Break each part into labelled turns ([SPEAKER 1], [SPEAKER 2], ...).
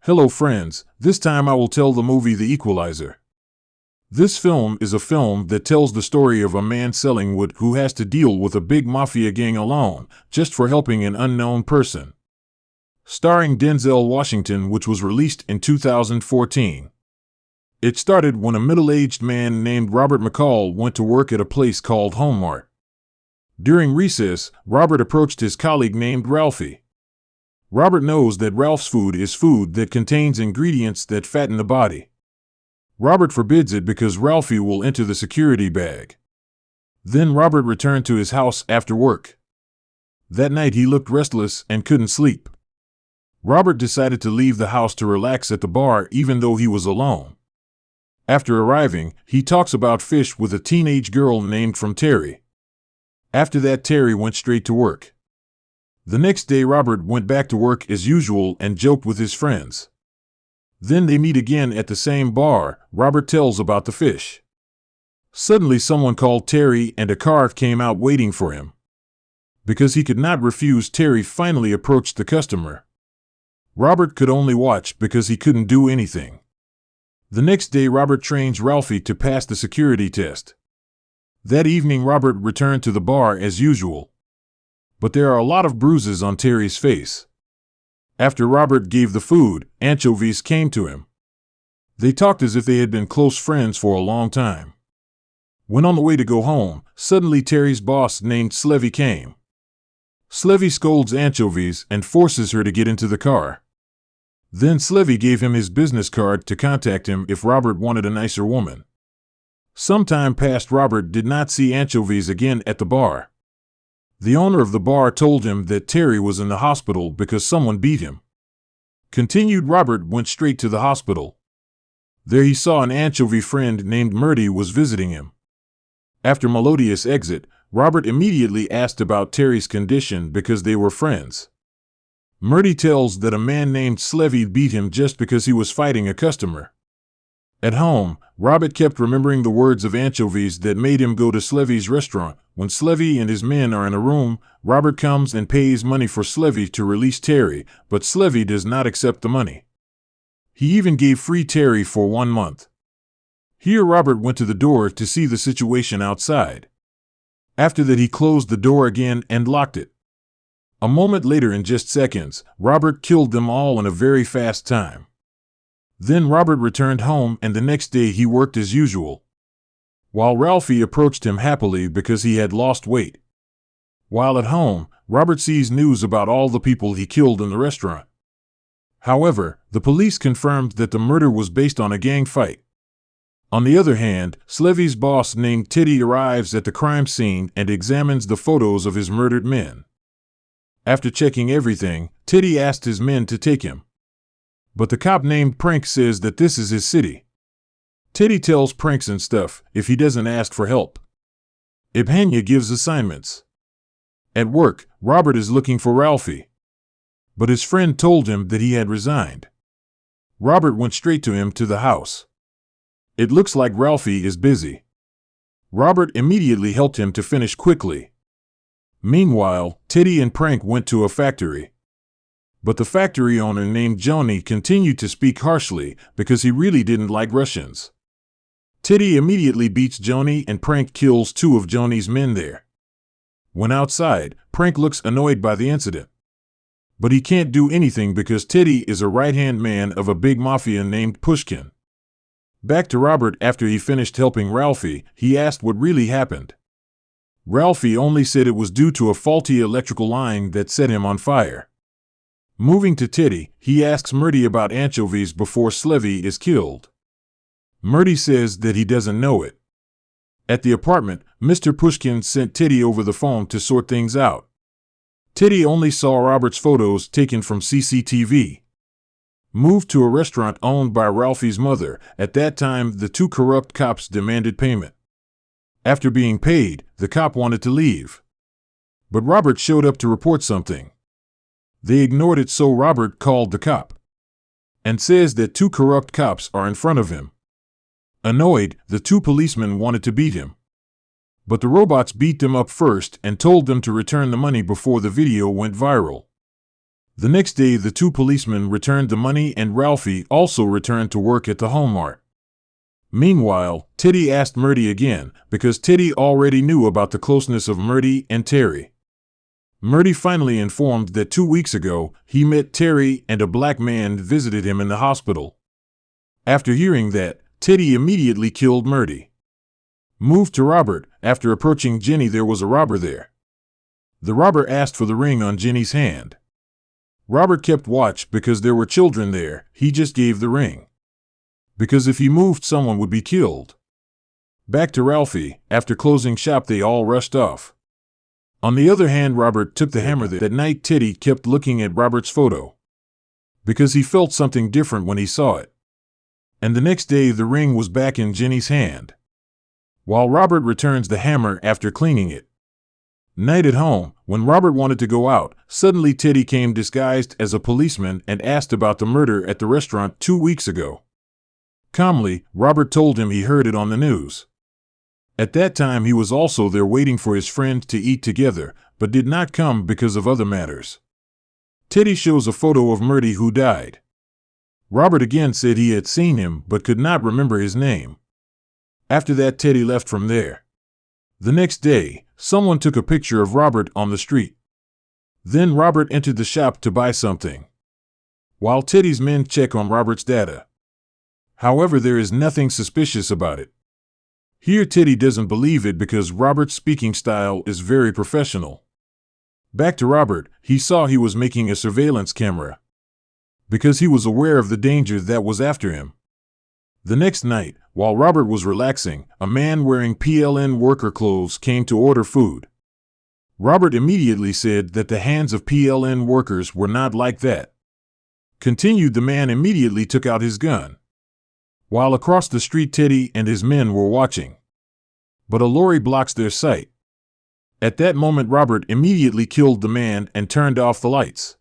[SPEAKER 1] Hello friends, this time I will tell the movie The Equalizer. This film is a film that tells the story of a man selling wood who has to deal with a big mafia gang alone, just for helping an unknown person. Starring Denzel Washington, which was released in 2014. It started when a middle-aged man named Robert McCall went to work at a place called Homemart. During recess, Robert approached his colleague named Ralphie. Robert knows that Ralph's food is food that contains ingredients that fatten the body. Robert forbids it because Ralphie will enter the security bag. Then Robert returned to his house after work. That night he looked restless and couldn't sleep. Robert decided to leave the house to relax at the bar even though he was alone. After arriving, he talks about fish with a teenage girl named Terry. After that, Terry went straight to work. The next day Robert went back to work as usual and joked with his friends. Then they meet again at the same bar. Robert tells about the fish. Suddenly someone called Terry and a car came out waiting for him. Because he could not refuse, Terry finally approached the customer. Robert could only watch because he couldn't do anything. The next day Robert trains Ralphie to pass the security test. That evening Robert returned to the bar as usual. But there are a lot of bruises on Terry's face. After Robert gave the food, anchovies came to him. They talked as if they had been close friends for a long time. When on the way to go home, suddenly Terry's boss named Slevy came. Slevy scolds Anchovies and forces her to get into the car. Then Slevy gave him his business card to contact him if Robert wanted a nicer woman. Some time passed. Robert did not see Anchovies again at the bar. The owner of the bar told him that Terry was in the hospital because someone beat him. Continued, Robert went straight to the hospital. There he saw an anchovy friend named Murdy was visiting him. After Melodious exit, Robert immediately asked about Terry's condition because they were friends. Murdy tells that a man named Slevy beat him just because he was fighting a customer. At home, Robert kept remembering the words of Anchovies that made him go to Slevy's restaurant. When Slevy and his men are in a room, Robert comes and pays money for Slevy to release Terry, but Slevy does not accept the money. He even gave free Terry for 1 month. Here Robert went to the door to see the situation outside. After that he closed the door again and locked it. A moment later, in just seconds, Robert killed them all in a very fast time. Then Robert returned home and the next day he worked as usual. While Ralphie approached him happily because he had lost weight. While at home, Robert sees news about all the people he killed in the restaurant. However, the police confirmed that the murder was based on a gang fight. On the other hand, Slevy's boss named Teddy arrives at the crime scene and examines the photos of his murdered men. After checking everything, Teddy asked his men to take him. But the cop named Prank says that this is his city. Teddy tells Pranks and stuff if he doesn't ask for help. Ibhanya gives assignments. At work, Robert is looking for Ralphie. But his friend told him that he had resigned. Robert went straight to him to the house. It looks like Ralphie is busy. Robert immediately helped him to finish quickly. Meanwhile, Teddy and Prank went to a factory. But the factory owner named Johnny continued to speak harshly because he really didn't like Russians. Teddy immediately beats Johnny and Prank kills 2 of Johnny's men there. When outside, Prank looks annoyed by the incident. But he can't do anything because Teddy is a right-hand man of a big mafia named Pushkin. Back to Robert after he finished helping Ralphie, he asked what really happened. Ralphie only said it was due to a faulty electrical line that set him on fire. Moving to Teddy, he asks Murdy about Anchovies before Slevy is killed. Murdy says that he doesn't know it. At the apartment, Mr. Pushkin sent Teddy over the phone to sort things out. Teddy only saw Robert's photos taken from CCTV. Moved to a restaurant owned by Ralphie's mother. At that time, the 2 corrupt cops demanded payment. After being paid, the cop wanted to leave. But Robert showed up to report something. They ignored it, so Robert called the cop and says that 2 corrupt cops are in front of him. Annoyed, the 2 policemen wanted to beat him. But the robots beat them up first and told them to return the money before the video went viral. The next day, the two policemen returned the money and Ralphie also returned to work at the Homemart. Meanwhile, Teddy asked Murdy again, because Teddy already knew about the closeness of Murdy and Terry. Murdy finally informed that 2 weeks ago, he met Terry and a black man visited him in the hospital. After hearing that, Teddy immediately killed Murdy. Moved to Robert. After approaching Jenny, there was a robber there. The robber asked for the ring on Jenny's hand. Robert kept watch because there were children there. He just gave the ring, because if he moved, someone would be killed. Back to Ralphie. After closing shop, they all rushed off. On the other hand, Robert took the hammer. That night, Teddy kept looking at Robert's photo because he felt something different when he saw it. And the next day, the ring was back in Jenny's hand, while Robert returns the hammer after cleaning it. Night at home. When Robert wanted to go out, suddenly Teddy came disguised as a policeman and asked about the murder at the restaurant 2 weeks ago. Calmly, Robert told him he heard it on the news. At that time, he was also there waiting for his friend to eat together, but did not come because of other matters. Teddy shows a photo of Murdy, who died. Robert again said he had seen him but could not remember his name. After that, Teddy left from there. The next day, someone took a picture of Robert on the street. Then Robert entered the shop to buy something, while Teddy's men check on Robert's data. However, there is nothing suspicious about it. Here, Teddy doesn't believe it because Robert's speaking style is very professional. Back to Robert, he saw he was making a surveillance camera because he was aware of the danger that was after him. The next night, while Robert was relaxing, a man wearing PLN worker clothes came to order food. Robert immediately said that the hands of PLN workers were not like that. Continued, the man immediately took out his gun, while across the street Teddy and his men were watching. But a lorry blocks their sight. At that moment, Robert immediately killed the man and turned off the lights.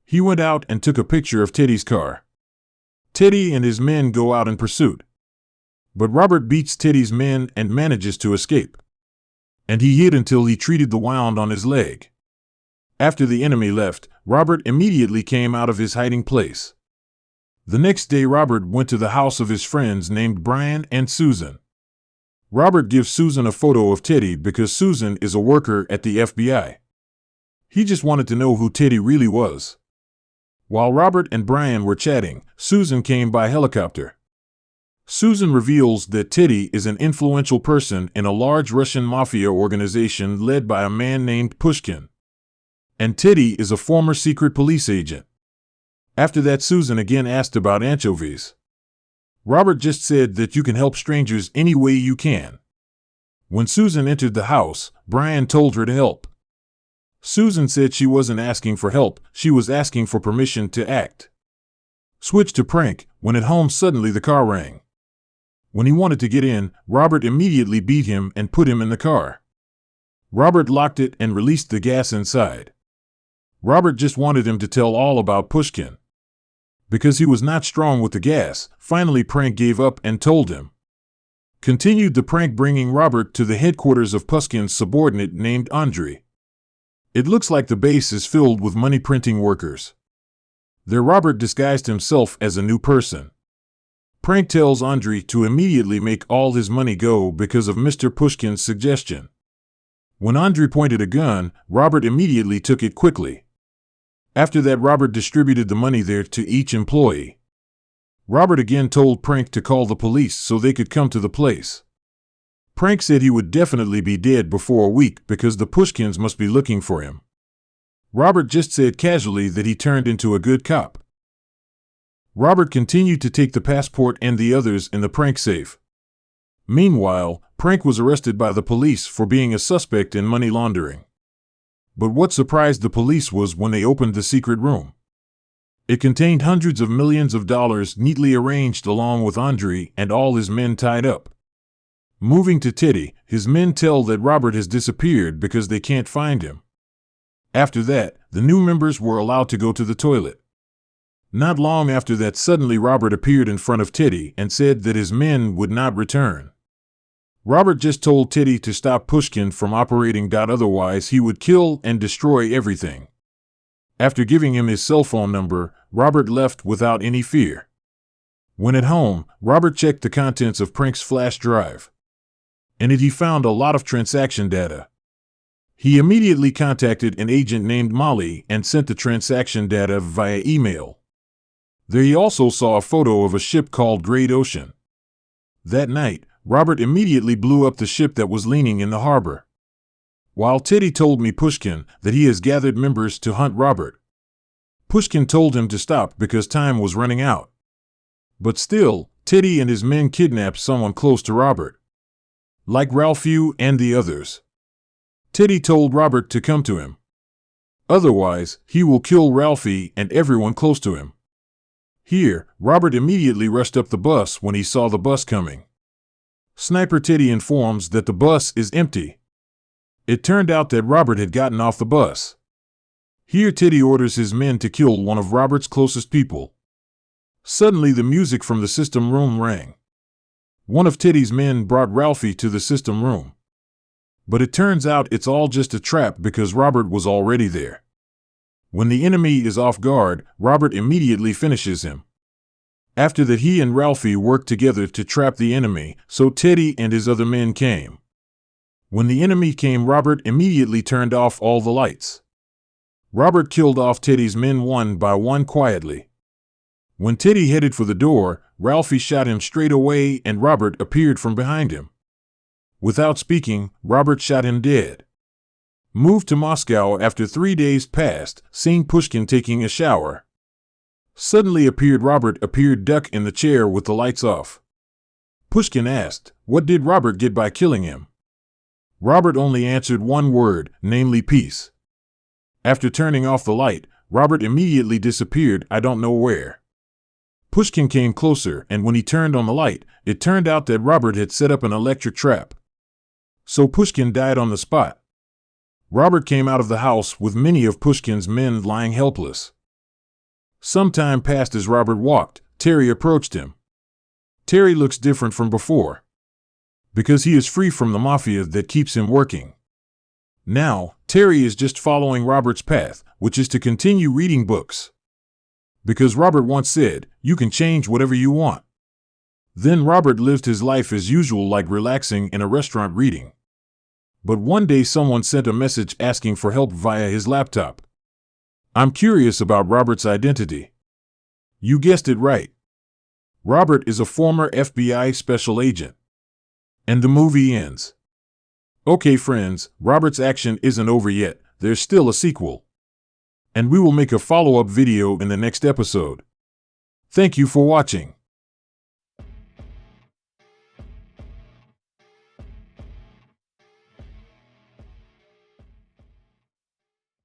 [SPEAKER 1] He went out and took a picture of Teddy's car. Teddy and his men go out in pursuit, but Robert beats Teddy's men and manages to escape. And he hid until he treated the wound on his leg. After the enemy left, Robert immediately came out of his hiding place. The next day, Robert went to the house of his friends named Brian and Susan. Robert gives Susan a photo of Teddy because Susan is a worker at the FBI. He just wanted to know who Teddy really was. While Robert and Brian were chatting, Susan came by helicopter. Susan reveals that Teddy is an influential person in a large Russian mafia organization led by a man named Pushkin. And Teddy is a former secret police agent. After that, Susan again asked about anchovies. Robert just said that you can help strangers any way you can. When Susan entered the house, Brian told her to help. Susan said she wasn't asking for help, she was asking for permission to act. Switch to prank. When at home, suddenly the car rang. When he wanted to get in, Robert immediately beat him and put him in the car. Robert locked it and released the gas inside. Robert just wanted him to tell all about Pushkin. Because he was not strong with the gas, finally Prank gave up and told him. Continued the prank, bringing Robert to the headquarters of Pushkin's subordinate named Andrei. It looks like the base is filled with money printing workers. There, Robert disguised himself as a new person. Prank tells Andrei to immediately make all his money go because of Mr. Pushkin's suggestion. When Andrei pointed a gun, Robert immediately took it quickly. After that, Robert distributed the money there to each employee. Robert again told Prank to call the police so they could come to the place. Prank said he would definitely be dead before a week because the Pushkins must be looking for him. Robert just said casually that he turned into a good cop. Robert continued to take the passport and the others in the Prank safe. Meanwhile, Prank was arrested by the police for being a suspect in money laundering. But what surprised the police was when they opened the secret room. It contained hundreds of millions of dollars neatly arranged along with Andrei and all his men tied up. Moving to Teddy, his men tell that Robert has disappeared because they can't find him. After that, the new members were allowed to go to the toilet. Not long after that, suddenly Robert appeared in front of Teddy and said that his men would not return. Robert just told Teddy to stop Pushkin from operating, otherwise he would kill and destroy everything. After giving him his cell phone number, Robert left without any fear. When at home, Robert checked the contents of Prank's flash drive. In it he found a lot of transaction data. He immediately contacted an agent named Molly and sent the transaction data via email. There he also saw a photo of a ship called Great Ocean. That night, Robert immediately blew up the ship that was leaning in the harbor. While Teddy told me Pushkin that he has gathered members to hunt Robert. Pushkin told him to stop because time was running out. But still, Teddy and his men kidnapped someone close to Robert. Like Ralphie and the others. Teddy told Robert to come to him. Otherwise, he will kill Ralphie and everyone close to him. Here, Robert immediately rushed up the bus when he saw the bus coming. Sniper Teddy informs that the bus is empty. It turned out that Robert had gotten off the bus. Here Teddy orders his men to kill one of Robert's closest people. Suddenly the music from the system room rang. One of Teddy's men brought Ralphie to the system room. But it turns out it's all just a trap because Robert was already there. When the enemy is off guard, Robert immediately finishes him. After that he and Ralphie worked together to trap the enemy, so Teddy and his other men came. When the enemy came, Robert immediately turned off all the lights. Robert killed off Teddy's men one by one quietly. When Teddy headed for the door, Ralphie shot him straight away and Robert appeared from behind him. Without speaking, Robert shot him dead. Moved to Moscow after 3 days passed, seeing Pushkin taking a shower. Suddenly Robert appeared duck in the chair with the lights off. Pushkin asked, what did Robert get by killing him? Robert only answered one word, namely peace. After turning off the light, Robert immediately disappeared, I don't know where. Pushkin came closer, and when he turned on the light, it turned out that Robert had set up an electric trap. So Pushkin died on the spot. Robert came out of the house with many of Pushkin's men lying helpless. Some time passed as Robert walked. Terry approached him. Terry looks different from before. Because he is free from the mafia that keeps him working. Now, Terry is just following Robert's path, which is to continue reading books. Because Robert once said, you can change whatever you want. Then Robert lived his life as usual, like relaxing in a restaurant reading. But one day someone sent a message asking for help via his laptop. I'm curious about Robert's identity. You guessed it right. Robert is a former FBI special agent. And the movie ends. Okay friends, Robert's action isn't over yet, there's still a sequel. And we will make a follow-up video in the next episode. Thank you for watching.